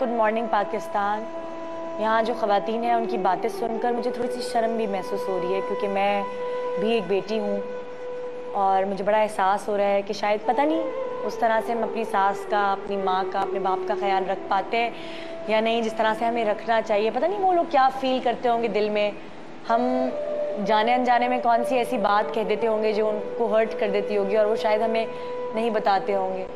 Good morning Pakistan. यहाँ जो ख़वातीन हैं उनकी बातें सुनकर मुझे थोड़ी सी शर्म भी महसूस हो रही है, क्योंकि मैं भी एक बेटी हूँ और मुझे बड़ा एहसास हो रहा है कि शायद पता नहीं उस तरह से हम अपनी सास का, अपनी माँ का, अपने बाप का ख्याल रख पाते हैं या नहीं, जिस तरह से हमें रखना चाहिए। पता नहीं वो लोग क्या फ़ील करते होंगे दिल में। हम जाने अनजाने में कौन सी ऐसी बात कह देते होंगे जो उनको हर्ट कर देती होगी और वो शायद हमें नहीं बताते होंगे।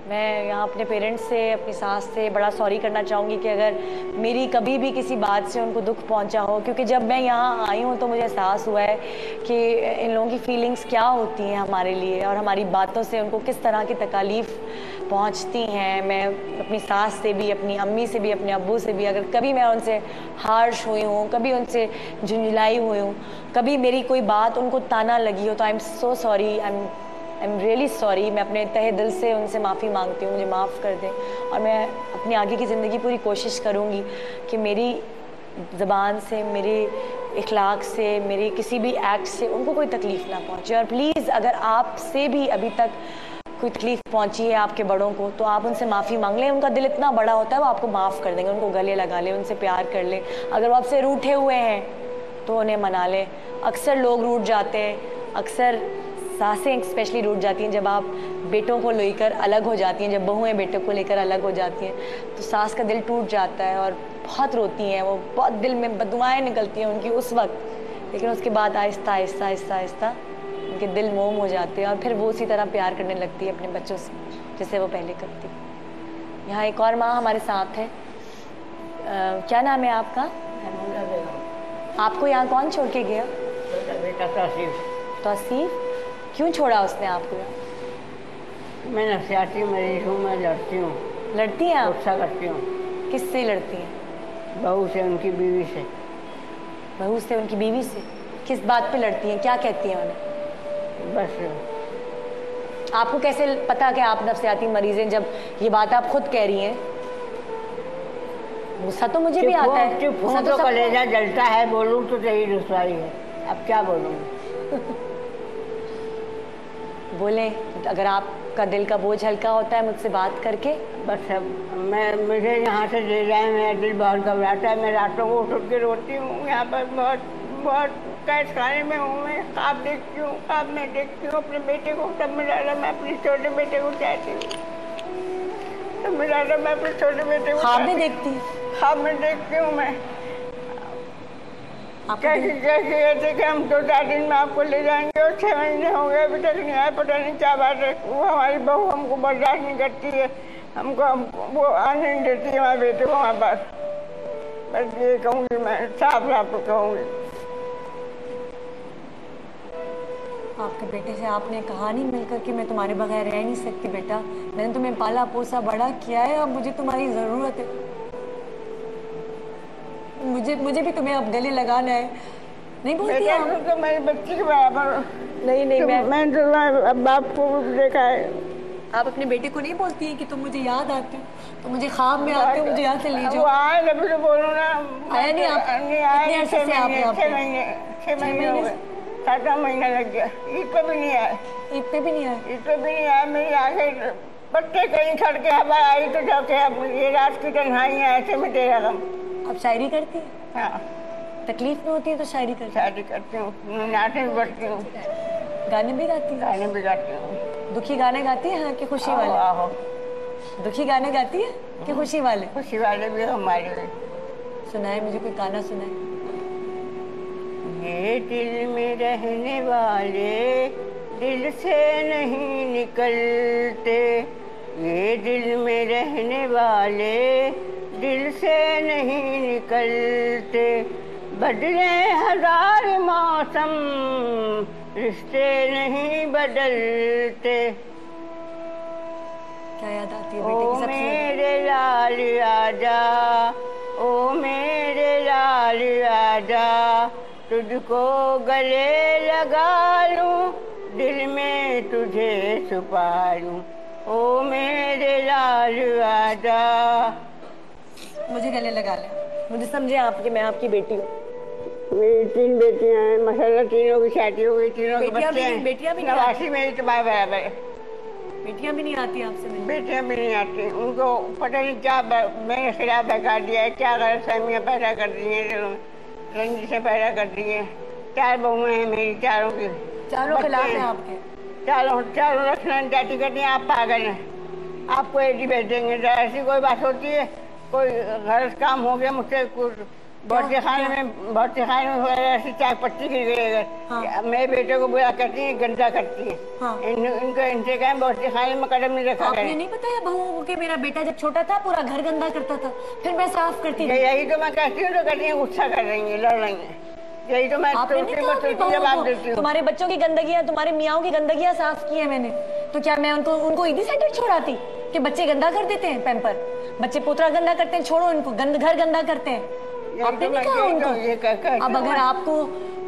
मैं यहाँ अपने पेरेंट्स से, अपनी सास से बड़ा सॉरी करना चाहूँगी कि अगर मेरी कभी भी किसी बात से उनको दुख पहुँचा हो, क्योंकि जब मैं यहाँ आई हूँ तो मुझे एहसास हुआ है कि इन लोगों की फीलिंग्स क्या होती हैं हमारे लिए और हमारी बातों से उनको किस तरह की तकालीफ़ पहुँचती हैं। मैं अपनी सास से भी, अपनी अम्मी से भी, अपने अब्बू से भी अगर कभी मैं उनसे हार्श हुई हूँ, कभी उनसे झुंझलाई हुई हूँ, कभी मेरी कोई बात उनको ताना लगी हो, तो I am so sorry, I am really sorry. मैं अपने तहे दिल से उनसे माफ़ी मांगती हूँ, मुझे माफ़ कर दें। और मैं अपनी आगे की ज़िंदगी पूरी कोशिश करूँगी कि मेरी ज़बान से, मेरे इखलाक से, मेरे किसी भी एक्ट से उनको कोई तकलीफ़ ना पहुँचे। और प्लीज़ अगर आपसे भी अभी तक कोई तकलीफ़ पहुँची है आपके बड़ों को, तो आप उनसे माफ़ी मांग लें। उनका दिल इतना बड़ा होता है, वो आपको माफ़ कर देंगे। उनको गले लगा लें, उनसे प्यार कर लें। अगर वो आपसे रूठे हुए हैं तो उन्हें मना लें। अक्सर लोग रूठ जाते हैं, अक्सर सासें स्पेशली रूठ जाती हैं जब आप बेटों को लेकर अलग हो जाती हैं, जब बहुएं बेटों को लेकर अलग हो जाती हैं तो सास का दिल टूट जाता है और बहुत रोती हैं, वो बहुत दिल में बददुआएं निकलती हैं उनकी उस वक्त। लेकिन उसके बाद आहिस्ता आहिस्ता आहिस्ता आहिस्ता उनके दिल मोम हो जाते हैं और फिर वो उसी तरह प्यार करने लगती है अपने बच्चों से जैसे वो पहले करती। यहाँ एक और माँ हमारे साथ है। क्या नाम है आपका? आपको यहाँ कौन छोड़ के गया? बेटा तौसीफ। क्यों छोड़ा उसने आपको? मैं नफसियाती मरीज हूँ, मैं लड़ती हूँ। लड़ती हैं आप? गुस्सा करती हूँ। किससे लड़ती हैं? बहू से, उनकी बीवी से। बहू से, उनकी बीवी से? किस बात पे लड़ती हैं? क्या कहती हैं उन्हें? बस। आपको कैसे पता कि आप नफसियाती मरीज हैं जब ये बात आप खुद कह रही हैं? गुस्सा तो मुझे भी आता है। गुस्सा तो कलेजा जलता है, बोलूँ तो यही रुसवाई है। अब क्या बोलूँ? बोलें, अगर आपका दिल का बोझ हल्का होता है मुझसे बात करके। बस अब मुझे यहाँ से ले जाए, मेरा दिल बहुत घबराता है। मैं रातों को उठ के रोती हूँ। यहाँ पर बहुत कैद खाने में हूँ। मैं ख्वाब देखती हूँ, ख्वाब में देखती हूँ अपने बेटे को। तब मैं अपने छोटे बेटे को चाहती हूँ। तब मैं अपने छोटे बेटे को ख्वाब में देखती हूँ? ख्वाब में देखती हूँ मैं। कैसे कहते कि हम 2-4 दिन में आपको ले जाएंगे और 6 महीने हो गए अभी तक नहीं आए। पता नहीं क्या बात है। वो हमारी बहू हमको बर्दाश्त नहीं करती है, हमको वो आने नहीं देती है हमारे बेटे को हमारे पास। बस ये कहूँगी, मैं साफ कहूँगी। आपके बेटे से आपने कहा नहीं मिलकर कि मैं तुम्हारे बगैर रह नहीं सकती बेटा, मैंने तुम्हें पाला पोसा बड़ा किया है, अब मुझे तुम्हारी ज़रूरत है। मुझे भी तुम्हें अब गले लगाना है। नहीं बोलती आप? तो मेरी बच्ची के बराबर। नहीं मैं तो बाप को देखा है। आप अपने बेटे को नहीं बोलती हैं कि तुम मुझे याद आते हो, तो मुझे ख्वाब में आते हो, मुझे यहाँ से ले जाओ? आए जब तो बोलो ना। आया नहीं आप? नहीं आए। 6 महीने हो गए। 7वां महीना लग गया। ईद पे भी नहीं आए। ईद पे भी नहीं आए? ईद पे भी नहीं आए। मेरी आंखें पत्ते कहीं खड़ के हवा आई तो जाके अब ये रात की तन्हाइयाँ ऐसे में तेरा गम। आप शायरी करती हैं? हाँ। तकलीफ में होती है तो शायरी करती हूँ। नाचे भी बढ़ती हूँ। गाने भी गाती हैं? गाने भी गाती हूँ। दुखी गाने गाती हैं? हाँ, कि खुशी वाले? आहो। दुखी गाने गाती है कि खुशी वाले? खुशी वाले भी हमारे। सुनाए, मुझे कोई गाना सुनाए। ये दिल में रहने वाले दिल से नहीं निकलते। ये दिल में रहने वाले दिल से नहीं निकलते। बदले 1000 मौसम रिश्ते नहीं बदलते। क्या याद आती है बेटे की सबसे? ओ मेरे लाल आजा, ओ मेरे लाल आजा, तुझको गले लगा लूं, दिल में तुझे छुपा लूं। ओ मेरे लाल आजा। मुझे गले लगा ले। मुझे समझे आप कि मैं आपकी बेटी हूँ। मेरी 3 बेटियां हैं माशाल्लाह। तीनों की शादी हो गई, तीनों के बच्चे हैं। बेटियां भी? नवासी मेरी तुम्हारे बराबर है। बेटियां भी नहीं आती आपसे मिलने? बेटियां भी नहीं आती, उनको पता नहीं क्या मेरे खिलाफ बहका दिया है, क्या गलतफहमियाँ पैदा कर दी हैं, रंजिशें पैदा कर दी हैं। 4 बहुएं हैं मेरी, चारों की। चारों खिलाफ हैं आपके? चारों रखना चाहती, कहती हैं आप पागल हैं, आपको एडी भेज देंगे। ऐसी कोई बात होती है? कोई गलत काम हो गया मुझसे, कुछ भर्ती खाने में ऐसी चाय पत्ती गिर गई अगर, हाँ। मेरे बेटे को बुरा करती है, गंदा करती है। हाँ। इनसे कहें भर्ती खाने में कदम नहीं रखा। आपने नहीं बताया बहू को कि मेरा बेटा जब छोटा था पूरा घर गंदा करता था, फिर मैं साफ करती थी? यही तो मैं कहती हूँ, तो कहती है गुस्सा कर रही है, लड़ रही है। यही तो मैं जवाब देती हूँ। तुम्हारे बच्चों की गंदगियाँ, तुम्हारे मियाँओं की गंदगियाँ साफ की है मैंने, तो क्या मैं उनको इसी सेंटर छोड़ाती कि बच्चे गंदा कर देते हैं? पैम्पर बच्चे पोतरा गंदा करते हैं, छोड़ो इनको, घर गंदा करते हैं। आपने नहीं कहा उनको? अब अगर आपको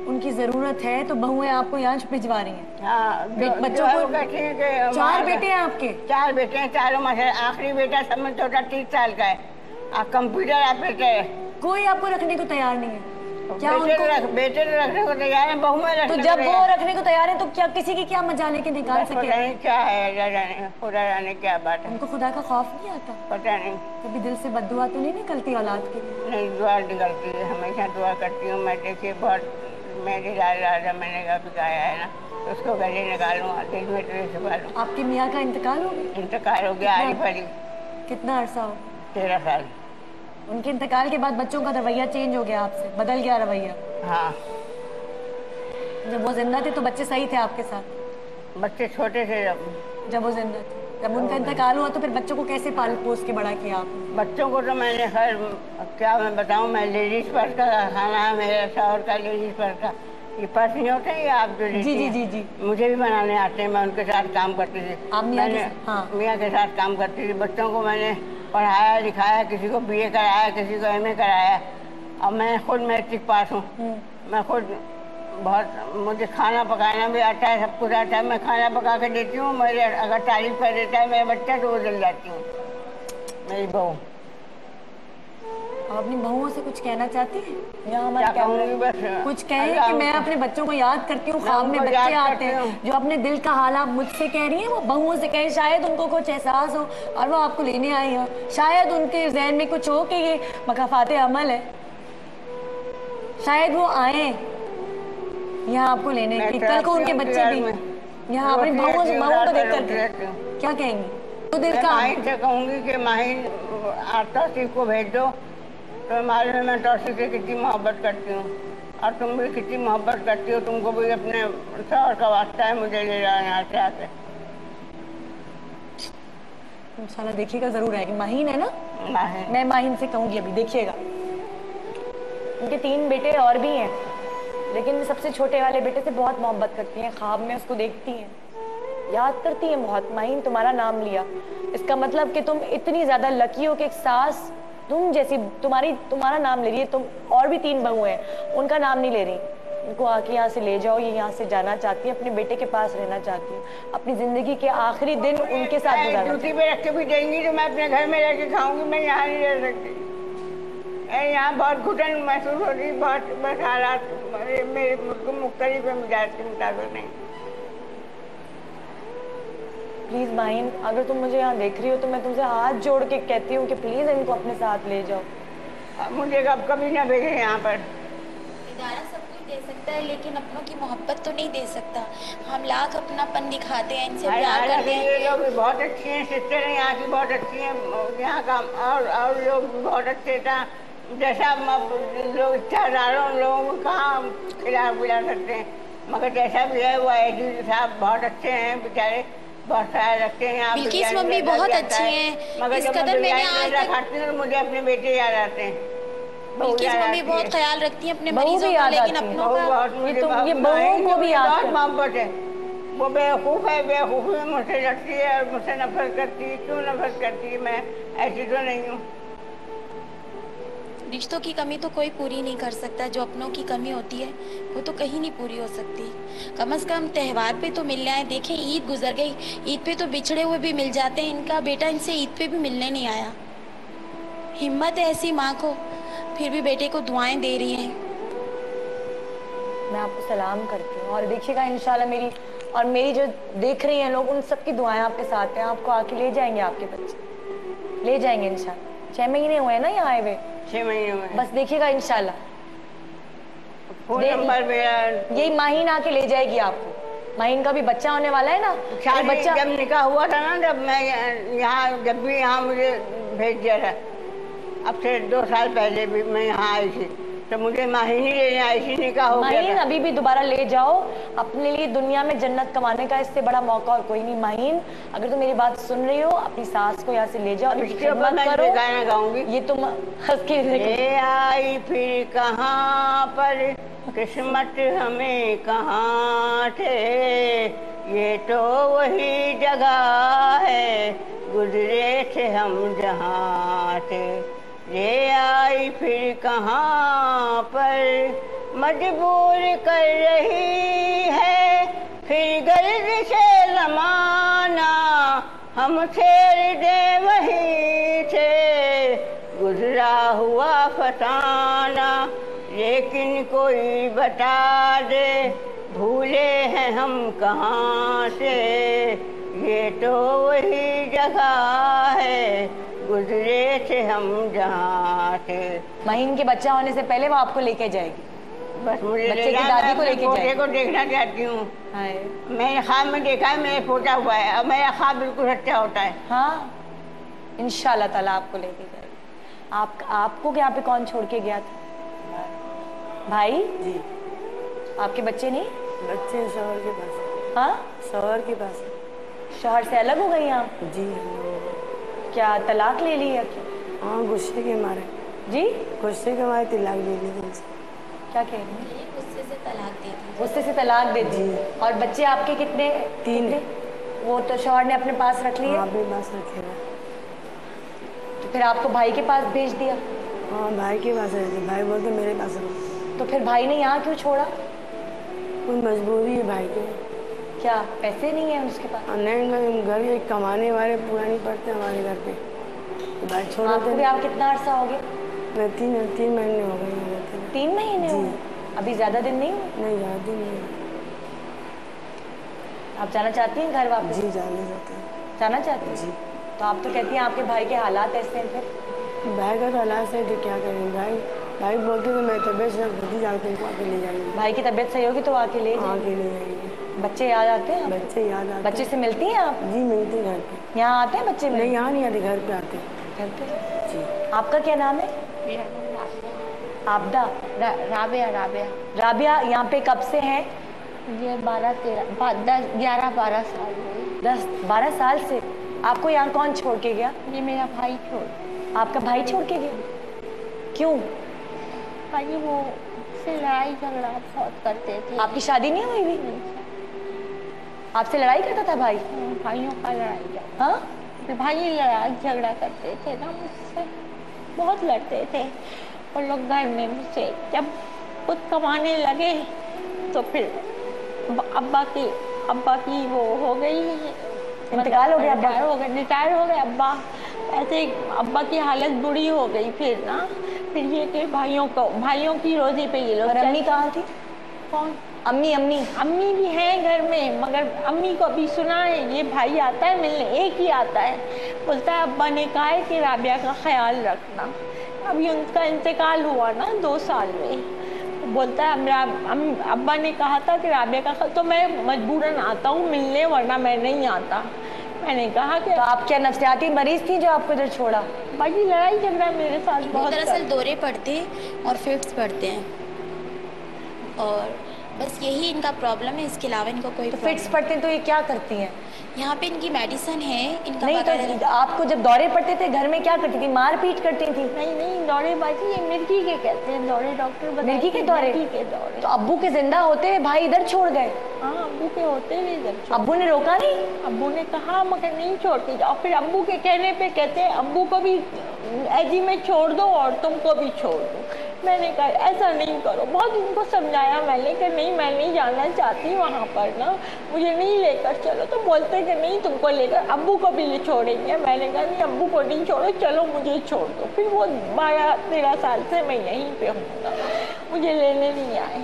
उनकी जरूरत है तो बहुएं आपको यहाँ भिजवा रही हैं। हाँ, बच्चों को 4 बेटे हैं आपके? 4 बेटे हैं, चारों में आखिरी बेटा समझ तो 30 साल का है, कंप्यूटर ऑपरेटर है। कोई आपको रखने को तैयार नहीं है? क्या बेटे तो रखने को तैयार है, बहू में तो जब वो रखने को तैयार है तो क्या किसी की क्या मजा लेके निकाल सके? क्या है, खुदा जाने क्या बात है। उनको खुदा का खौफ नहीं आता? पता नहीं, कभी दिल से बद्दुआ तो नहीं निकलती औलाद की? नहीं, दुआ निकलती है, हमेशा दुआ करती हूँ मैं। देखिए बहुत मेरे राजा मैंने कभी गाया है ना, उसको गले निकालूँ, दिल में ट्रेस छुपा लूँ। आपके मियाँ का इंतकाल हो गया? इंतकाल हो गया, आरिफ अली। कितना अरसा हो? 13 साल। उनके इंतकाल के बाद बच्चों का रवैया चेंज हो गया, आपसे बदल गया रवैया? हाँ। जब वो जिंदा थे तो बच्चे सही थे आपके साथ? बच्चे छोटे थे जब वो जिंदा थे। जब उनका इंतकाल हुआ तो फिर बच्चों को कैसे पाल पोस के बड़ा किया आपने? बच्चों को तो मैंने खैर क्या मैं बताऊँ, मैं लेडीज पर्स का खाना है मेरे शौहर का, लेडीज पर्स का ये पर्स नहीं होते हैं आप जो? जी जी जी जी, मुझे भी बनाने आते हैं, मैं उनके साथ काम करती थी। आप मियाँ के साथ काम करती थी। बच्चों को मैंने पढ़ाया लिखाया, किसी को BA कराया, किसी को MA कराया। अब मैं खुद मैट्रिक पास हूँ, मैं खुद बहुत, मुझे खाना पकाना भी आता है, सब कुछ आता है, मैं खाना पका के देती हूँ। मेरे अगर तारीफ कर देता है मेरा बच्चा तो वो जल जाती हूँ, मेरी बहू। आप अपनी बहुओं से कुछ कहना चाहती हैं? कुछ कहें कि मैं अपने बच्चों को याद करती हूँ, ख्वाब में बच्चे आते हैं, जो अपने दिल का हाल आप मुझसे कह रही हैं वो बहुओं से कहें, शायद उनको कुछ एहसास हो और वो आपको लेने आई हो, शायद उनके जहन में कुछ हो कि ये मकाफाते अमल है, शायद वो आए यहाँ आपको लेने की, कल को उनके बच्चे भी यहाँ अपनी बहुओं को देख कर क्या कहेंगी? तो दिल का माहिन से कहूँगी कि माहिन तौसीफ को भेज दो, तो मालूम है मैं तौसीफ से कितनी मोहब्बत करती हूँ और तुम भी कितनी मोहब्बत करती हो, तुमको भी अपने शौहर का वास्ता है मुझे ले जाना यहाँ से आके। इंशाल्लाह देखिएगा जरूर आएगी। माहिन है ना? माहिन। मैं माहिन से कहूँगी अभी, देखिएगा। उनके 3 बेटे और भी हैं, लेकिन सबसे छोटे वाले बेटे से बहुत मोहब्बत करती हैं, ख्वाब में उसको देखती हैं, याद करती हैं बहुत। माहिन तुम्हारा नाम लिया, इसका मतलब कि तुम इतनी ज्यादा लकी हो कि एक सास तुम जैसी तुम्हारा नाम ले रही है। तुम और भी 3 बहू हैं, उनका नाम नहीं ले रही। उनको आके यहाँ से ले जाओ, ये यहाँ से जाना चाहती है, अपने बेटे के पास रहना चाहती है, अपनी जिंदगी के आखिरी दिन उनके साथ गुजारना। ड्यूटी पे रख के भी देंगी तो मैं अपने घर में रह के खाऊंगी, मैं यहाँ नहीं रह सकती। यहाँ बहुत घुटन महसूस हो रही, बहुत बस हालात मेरे मुख्तलिफ मिजाज के मुताबिक नहीं। प्लीज माहिन, अगर तुम मुझे यहाँ देख रही हो तो मैं तुमसे हाथ जोड़ के कहती हूँ कि प्लीज इनको अपने साथ ले जाओ। मुझे कभी ना भेजे यहाँ पर। इदारा सब कुछ दे सकता है लेकिन अपनों की मोहब्बत तो नहीं दे सकता। हम लाख अपनापन दिखाते हैं, इनसे प्यार करते हैं। ये लोग भी बहुत अच्छी हैं, सिस्टर हैं यहाँ की बहुत अच्छी हैं, यहाँ का और लोग भी बहुत अच्छे था। जैसा लोग इच्छादारों लोगों को कहाँ खिला सकते हैं, मगर जैसा भी है वो एडी साहब बहुत अच्छे हैं, बेचारे बहुत ख्याल रखते हैं। बिल्किस मम्मी बहुत अच्छी हैं, मगर इस कदर मैंने आज तक खाती हूँ मुझे अपने बेटे याद आते हैं। बिल्किस मम्मी बहुत ख्याल रखती हैं अपने मरीजों का, लेकिन अपनों का ये बहुओं को भी बहुत मोहब्बत है। वो बेवकूफ़ है, बेवकूफ़ी में मुझसे लड़ती है और मुझसे नफरत करती है। क्यों नफरत करती है? मैं ऐसी तो नहीं हूँ। रिश्तों की कमी तो कोई पूरी नहीं कर सकता, जो अपनों की कमी होती है वो तो कहीं नहीं पूरी हो सकती। कम से कम त्यौहार पे तो मिलने आए। देखें ईद गुजर गई, ईद पे तो बिछड़े हुए भी मिल जाते हैं, इनका बेटा इनसे ईद पे भी मिलने नहीं आया। हिम्मत है ऐसी माँ को, फिर भी बेटे को दुआएं दे रही हैं। मैं आपको सलाम करती हूँ। और देखिएगा इंशाल्लाह मेरी जो देख रही हैं लोग, उन सबकी दुआएं आपके साथ हैं। आपको आके ले जाएंगे, आपके बच्चे ले जाएंगे इंशाल्लाह। 6 महीने हुए हैं ना यहाँ आए हुए? 6 महीने हुए। बस देखिएगा इंशाल्लाह। फोन नंबर मेरा यही माहीन आके ले जाएगी आपको। माहीन का भी बच्चा होने वाला है ना। शादी बच्चा जब निकाह हुआ था ना, जब मैं यहाँ जब भी यहाँ मुझे भेज दिया था, अब से 2 साल पहले भी मैं यहाँ आई थी, तो मुझे माहीन ही लेने आई थी, निकाह हो गया माहीन था। अभी भी दोबारा ले जाओ अपने लिए। दुनिया में जन्नत कमाने का इससे बड़ा मौका और कोई नहीं। माहीन, अगर तुम मेरी बात सुन रही हो, अपनी सास को यहाँ से ले जाओ, इसके ऊपर मैं गाना गाऊंगी। ये तुम हंस के ले आई फिर कहाँ पर किस्मत हमें कहाँ थे, ये तो वही जगह है गुजरे थे हम जहाँ थे। ले आई फिर कहाँ पर मजबूर कर रही है फिर गर्द से ज़माना, हम ठहर दे वहीं थे गुजरा हुआ फसाना, लेकिन कोई बता दे भूले हैं हम कहाँ से, ये तो वही जगह है गुजरे थे हम जहाँ थे। माहीन के बच्चा होने से पहले वो आपको लेके जाएगी। बस मुझे बच्चे की दादी को लेके पोते जाएगी। को देखना चाहती हूँ। मैंने ख्वाब में देखा है, मेरा पोता हुआ है, और मेरा ख्वाब बिल्कुल सच्चा होता है। हाँ, इंशाल्लाह ताला आपको लेके जाएगी। आपको यहाँ पे कौन छोड़ के गया था? भाई जी। आपके बच्चे नहीं? बच्चे शौहर के पास। हाँ, शौहर के पास। शौहर से अलग हो गई आप? जी। क्या तलाक ले ली है क्या? हाँ, गुस्से के मारे। जी, गुस्से के मारे तलाक ले ली थी। क्या कह रही हैं? गुस्से से तलाक दे दी। गुस्से से तलाक दे दी। और बच्चे आपके कितने? 3। वो तो शौहर ने अपने पास रख लिए? हाँ, अपने पास रखेगा। तो फिर आपको भाई के पास भेज दिया? हाँ, भाई के पास रहते। भाई बोलते मेरे पास रहो। तो फिर भाई ने यहाँ क्यों छोड़ा? कोई मजबूरी है भाई के। क्या पैसे नहीं है उसके पास? नहीं, घर एक कमाने वाले पूरा नहीं पड़ते हमारे घर पे, तो भाई छोड़ देते। आप कितना अर्सा हो गया? मैं 3 महीने हो गए। 3 महीने हो? अभी ज्यादा दिन नहीं हुए? नहीं, ज़्यादा दिन नहीं। आप जाना चाहती हैं घर वापस? जी, जाना चाहते हैं। जाना चाहती हैं? जी। तो आप तो कहती हैं आपके भाई के हालात ऐसे हैं। फिर भाई का तो हालात है, तो क्या करें। भाई बोलते तो मैं तबियत से खुद ही जाकर उनको आके ले जाएंगे। भाई की तबीयत सही होगी तो आके ले जाएंगे। बच्चे याद आते हैं? बच्चे याद आते हैं। बच्चे से मिलती हैं आप? जी, मिलते घर पे। यहाँ आते हैं बच्चे? नहीं, यहाँ नहीं आते, घर पे आते। घर पे? जी। आपका क्या नाम है? आपदा? राबिया। राबिया, यहाँ पे कब से हैं? ये 11-12 साल हुए। 10-12 साल से। आपको यहाँ कौन छोड़ के गया? ये मेरा भाई आपका भाई छोड़ के गया? क्यों? भाई वो से लड़ाई झगड़ा बहुत करते थे। आपकी शादी नहीं हुई भी? आपसे लड़ाई करता था भाई? भाइयों का लड़ाई झगड़ा। हाँ, भाई लड़ाई झगड़ा करते थे ना, मुझसे बहुत लड़ते थे। और लोग घर में मुझसे जब खुद कमाने लगे तो फिर अब्बा की वो हो गई, इंतकाल हो गया। रिटायर हो गए अब्बा। ऐसे अब्बा की हालत बुरी हो गई। फिर ये कि भाइयों की रोजी पे ये लोग। और अम्मी कहाँ थी? कौन? अम्मी भी हैं घर में, मगर अम्मी को अभी सुना है ये भाई आता है मिलने, एक ही आता है। बोलता है अब्बा ने कहा है कि राबिया का ख्याल रखना। अभी उनका इंतकाल हुआ ना 2 साल में। बोलता है अब्बा ने कहा था कि राबिया का, तो मैं मजबूरन आता हूँ मिलने, वरना मैं नहीं आता। मैंने कहा कि तो आप क्या नफ्सियाती मरीज थी जो आपको इधर छोड़ा? बाकी लड़ाई झगड़ा मेरे साथ बहुत। दरअसल दौरे पड़ते हैं और फिट्स पड़ते हैं, और बस यही इनका प्रॉब्लम है। इसके अलावा इनको कोई तो फिट्स पड़ते हैं तो ये क्या करती हैं? यहाँ पे इनकी मेडिसिन है इनका। नहीं, तो आपको जब दौरे पड़ते थे घर में क्या करती थी? मार पीट करती थी? नहीं, दौरेबाजी ये मिर्गी के कहते हैं। दौरे डॉक्टर मिर्गी के दौरे? तो अब्बू के जिंदा होते हुए भाई इधर छोड़ गए? हाँ, अब्बू के होते हुए इधर। अब्बू ने रोका नहीं? अब्बू ने कहा मगर नहीं छोड़ती जाओ। फिर अब्बू के कहने पे कहते हैं अब्बू को भी एजी में छोड़ दो और तुमको भी छोड़ दो। मैंने कहा ऐसा नहीं करो। बहुत इनको समझाया मैंने कि नहीं, मैं नहीं जाना चाहती वहाँ पर ना, मुझे नहीं लेकर चलो। तो बोलते कि नहीं, तुमको लेकर अब्बू को भी ले छोड़ेंगे। मैंने कहा नहीं, अब्बू को नहीं छोड़ो, चलो मुझे छोड़ दो। फिर वो 12-13 साल से मैं यहीं पे हूँ, मुझे लेने नहीं आए।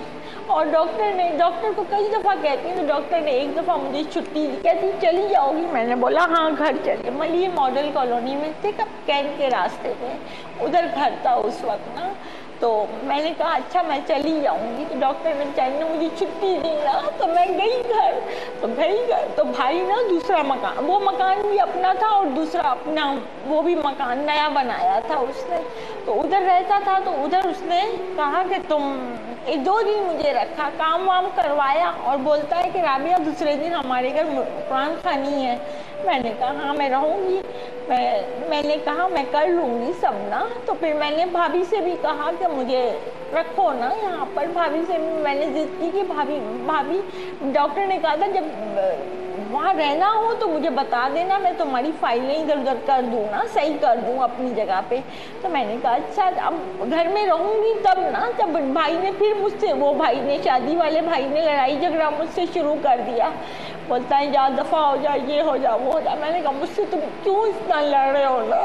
और डॉक्टर को कई दफ़ा कहती हूँ, तो डॉक्टर ने एक दफ़ा मुझे छुट्टी दी, कहती चली जाओगी। मैंने बोला हाँ घर चलिए। मलिए मॉडल कॉलोनी में थे, कब कैंट के रास्ते पे उधर घर था उस वक्त ना। तो मैंने कहा अच्छा मैं चली जाऊंगी। तो डॉक्टर ने बेचारे ने मुझे छुट्टी दी ना, तो मैं गई घर। तो भाई ना दूसरा मकान, वो मकान भी अपना था और दूसरा अपना वो भी मकान नया बनाया था उसने, तो उधर रहता था। तो उधर उसने कहा कि तुम 1-2 दिन मुझे रखा, काम वाम करवाया और बोलता है कि राबिया दूसरे दिन हमारे घर कुरान खानी है। मैंने कहा हाँ मैं रहूँगी। मैंने कहा मैं कर लूँगी सब ना। तो फिर मैंने भाभी से भी कहा कि मुझे रखो ना यहाँ पर। भाभी से मैंने जिद की कि भाभी डॉक्टर ने कहा था जब वहाँ रहना हो तो मुझे बता देना, मैं तुम्हारी फाइलें इधर उधर कर दूँ ना, सही कर दूँ अपनी जगह पे। तो मैंने कहा अच्छा अब घर में रहूँगी तब ना। जब भाई ने फिर मुझसे, वो भाई ने, शादी वाले भाई ने लड़ाई झगड़ा मुझसे शुरू कर दिया। बोलता है जा दफ़ा हो जा, ये हो जा वो हो जा। मैंने कहा मुझसे तुम क्यों इतना लड़ रहे हो ना,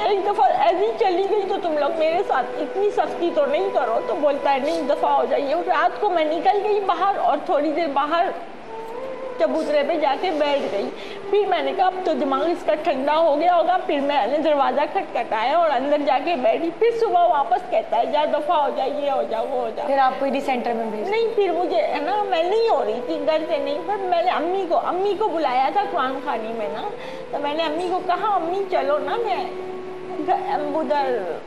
एक दफ़ा ऐसी चली गई तो तुम लोग मेरे साथ इतनी सख्ती तो नहीं करो। तो बोलता है नहीं दफ़ा हो जाइए। रात को मैं निकल गई बाहर और थोड़ी देर बाहर चबूतरे पे जाके बैठ गई। फिर मैंने कहा अब तो दिमाग इसका ठंडा हो गया होगा। फिर मैंने दरवाज़ा खटखटाया और अंदर जाके बैठी। फिर सुबह वापस कहता है जा दफ़ा हो जा, ये हो जा वो हो जा। फिर आपको इडी सेंटर में भेज? नहीं, फिर मुझे है ना, मैं नहीं हो रही थी घर से नहीं। फिर मैंने अम्मी को बुलाया था कुरान खानी में ना। तो मैंने अम्मी को कहा अम्मी चलो ना, मैं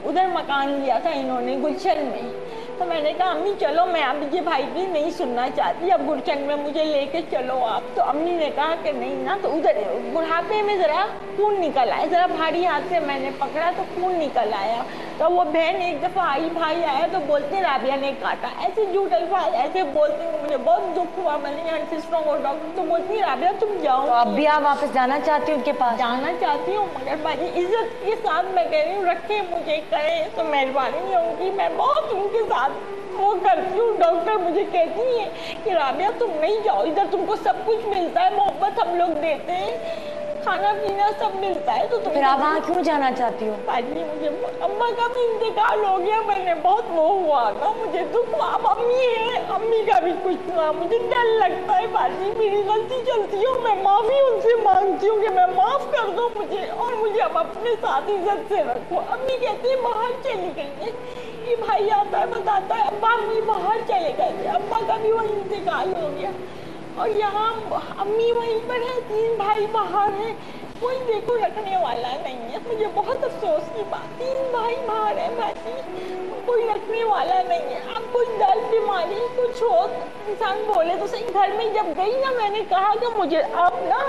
उधर मकान लिया था इन्होंने गुलशन में। तो मैंने कहा अम्मी चलो, मैं अब ये भाई की नहीं सुनना चाहती, अब गुलशन में मुझे लेके चलो आप। तो अम्मी ने कहा कि नहीं ना। तो उधर बुढ़ापे में ज़रा खून निकल आया, ज़रा भारी हाथ से मैंने पकड़ा तो खून निकल आया। तो वो बहन एक दफ़ा आई, भाई आया तो बोलते राबिया ने काटा, ऐसे झूठ अल्फाज ऐसे बोलते। मुझे बहुत दुख हुआ। मैंने यहाँ सिस्टरों को डॉक्टर तो बोलती राबिया तुम जाओ। तो अब भी आप वापस जाना चाहती हो उनके पास? जाना चाहती हूँ, मगर भाई इज्जत के साथ मैं कह रही हूँ रखे मुझे, करें तो मेहरबानी होगी। मैं बहुत उनके साथ वो करती हूँ। डॉक्टर मुझे कहती है कि राबिया तुम नहीं जाओ, इधर तुमको सब कुछ मिलता है, मोहब्बत हम लोग देते हैं, खाना पीना सब मिलता है। तो तुम फिर आप वहाँ क्यों जाना चाहती हो? बाजी मुझे अम्मा का भी इंतकाल हो गया, मैंने बहुत वो हुआ ना, मुझे दुख हुआ। अब अम्मी है, अम्मी का भी कुछ हुआ, मुझे डर लगता है। बाजी मेरी गलती चलती है, मैं माफ़ी उनसे मांगती हूँ कि मैं माफ़ कर दो मुझे और मुझे अब अपने साथ इज्जत से रखो। अम्मी कहते हैं बाहर चली गई है, ये भाई आता है बताता है अब्बा अम्मी बाहर चले गए। अब्बा का भी वही इंतकाल हो गया और यहाँ अम्मी वहीं पर है, 3 भाई बाहर हैं, कोई देखो रखने वाला नहीं है। मुझे बहुत अफसोस की बात, 3 भाई बाहर है भाई, कोई रखने वाला नहीं है। अब कोई दर्द बीमारी कुछ हो इंसान बोले तो सही। घर में जब गई ना, मैंने कहा कि मुझे आप ना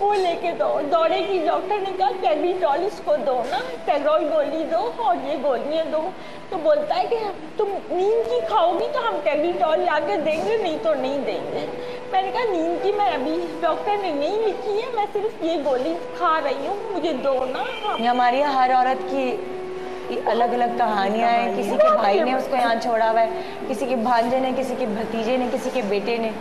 वो लेके दो, दौरे की डॉक्टर ने कहा कैल्बिटॉल इसको दो ना, स्टेरॉइड गोली दो और ये गोलियाँ दो। तो बोलता है कि तुम नींद की खाओगी तो हम कैल्बिटॉल ला के देंगे, नहीं तो नहीं देंगे। मैंने कहा नींद की मैं अभी डॉक्टर ने नहीं लिखी है, मैं सिर्फ ये गोली खा रही हूँ, मुझे दो ना। हमारी हर औरत की अलग अलग कहानियाँ हैं। किसी के भाई ने उसको यहाँ छोड़ा हुआ है, किसी के भांजे ने, किसी के भतीजे ने, किसी के बेटे ने।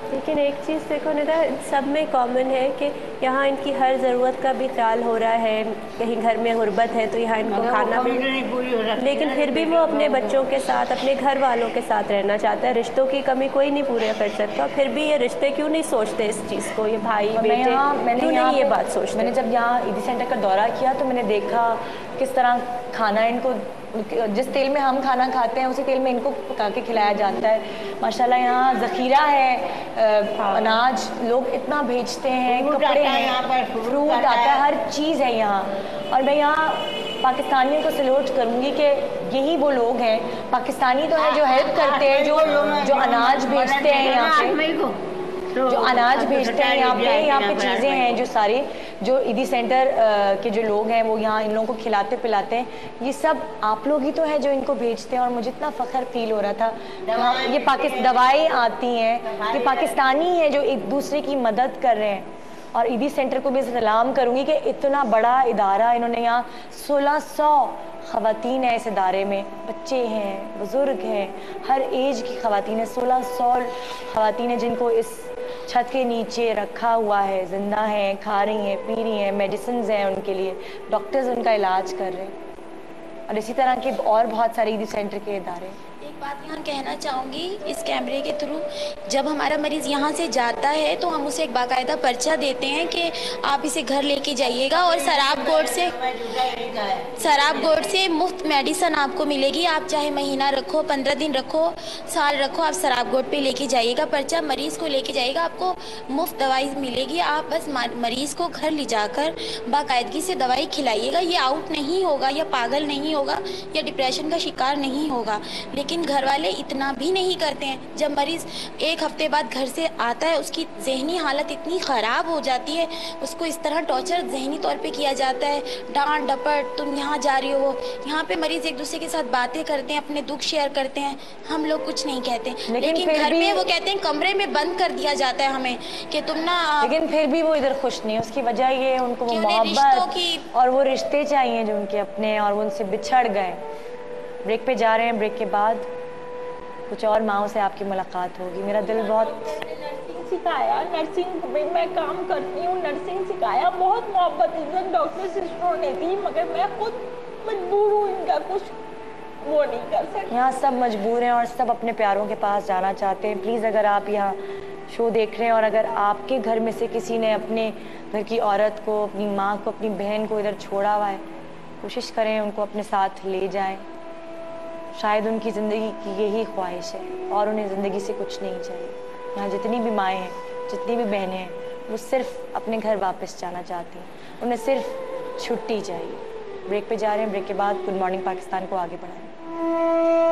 लेकिन एक चीज़ देखो निदा, सब में कॉमन है कि यहाँ इनकी हर ज़रूरत का भी ख्याल हो रहा है। कहीं घर में गुर्बत है तो यहाँ इनको खाना भी, लेकिन फिर भी वो अपने बच्चों के साथ, अपने घर वालों के साथ रहना चाहता है। रिश्तों की कमी कोई नहीं पूरे कर सकता। फिर भी ये रिश्ते क्यों नहीं सोचते इस चीज़ को, ये भाई बेटे क्यों नहीं ये बात सोचते? मैंने जब यहाँ ईदी सेंटर का दौरा किया तो मैंने देखा किस तरह खाना इनको, जिस तेल में हम खाना खाते हैं उसी तेल में इनको पका के खिलाया जाता है। माशाल्लाह यहाँ ज़ख़ीरा है, अनाज लोग इतना बेचते हैं, कपड़े हैं, फ्रूट आता है, हर चीज़ है यहाँ। और मैं यहाँ पाकिस्तानियों को सल्यूट करूँगी कि यही वो लोग हैं, पाकिस्तानी तो है जो हेल्प करते हैं, जो अनाज बेचते हैं यहाँ पे, जो अनाज भेजते हैं यहाँ पे चीज़ें हैं जो सारी, जो ईदी सेंटर के जो लोग हैं वो यहाँ इन लोगों को खिलाते पिलाते हैं। ये सब आप लोग ही तो हैं जो इनको भेजते हैं। और मुझे इतना फ़ख्र फील हो रहा था, ये दवाएं आती हैं, ये पाकिस्तानी हैं जो एक दूसरे की मदद कर रहे हैं। और ईदी सेंटर को भी सलाम करूँगी कि इतना बड़ा इदारा, इन्होंने यहाँ 1600 ख़वातीन है इस इदारे में, बच्चे हैं, बुज़ुर्ग हैं, हर एज की ख़वातीन है, 1600 ख़वातीन हैं जिनको इस छत के नीचे रखा हुआ है, जिंदा हैं, खा रही हैं, पी रही हैं, मेडिसिन्स हैं उनके लिए, डॉक्टर्स उनका इलाज कर रहे हैं। और इसी तरह के और बहुत सारे ईदी सेंटर के इदारे। बात यहाँ कहना चाहूँगी इस कैमरे के थ्रू, जब हमारा मरीज यहाँ से जाता है तो हम उसे एक बाकायदा पर्चा देते हैं कि आप इसे घर लेके जाइएगा और शराब बोर्ड से मुफ्त मेडिसिन आपको मिलेगी। आप चाहे महीना रखो, 15 दिन रखो, साल रखो, आप शराब बोर्ड पे लेके जाइएगा पर्चा, मरीज़ को लेके जाइएगा, आपको मुफ्त दवाई मिलेगी। आप बस मरीज़ को घर ले जाकर बाकायदगी से दवाई खिलाइएगा। ये आउट नहीं होगा या पागल नहीं होगा या डिप्रेशन का शिकार नहीं होगा। लेकिन घर वाले इतना भी नहीं करते हैं। जब मरीज़ 1 हफ्ते बाद घर से आता है उसकी जहनी हालत इतनी ख़राब हो जाती है, उसको इस तरह टॉर्चर जहनी तौर पे किया जाता है, डांट डपट, तुम यहाँ जा रही हो। यहाँ पे मरीज़ एक दूसरे के साथ बातें करते हैं, अपने दुख शेयर करते हैं, हम लोग कुछ नहीं कहते। लेकिन घर में वो कहते हैं कमरे में बंद कर दिया जाता है हमें कि तुम ना। लेकिन फिर भी वो इधर खुश नहीं है। उसकी वजह ये उनको वो मोहब्बत और वो रिश्ते चाहिए जो उनके अपने, और वो उनसे बिछड़ गए। ब्रेक पे जा रहे हैं, ब्रेक के बाद कुछ और माओं से आपकी मुलाकात होगी। मेरा दिल बहुत नर्सिंग सिखाया, नर्सिंग में मैं काम करती हूँ, नर्सिंग सिखाया, बहुत मोहब्बत इज्जत डॉक्टर सिस्टरों ने दी, मगर मैं खुद मजबूर हूँ, इनका कुछ वो नहीं कर सकती। यहाँ सब मजबूर हैं और सब अपने प्यारों के पास जाना चाहते हैं। प्लीज़ अगर आप यहाँ शो देख रहे हैं और अगर आपके घर में से किसी ने अपने घर की औरत को, अपनी माँ को, अपनी बहन को इधर छोड़ा हुआ है, कोशिश करें उनको अपने साथ ले जाएं। शायद उनकी ज़िंदगी की यही ख्वाहिश है और उन्हें ज़िंदगी से कुछ नहीं चाहिए। यहाँ जितनी भी माएँ हैं, जितनी भी बहनें हैं, वो सिर्फ अपने घर वापस जाना चाहती हैं। उन्हें सिर्फ छुट्टी चाहिए। ब्रेक पे जा रहे हैं, ब्रेक के बाद गुड मॉर्निंग पाकिस्तान को आगे बढ़ाएं।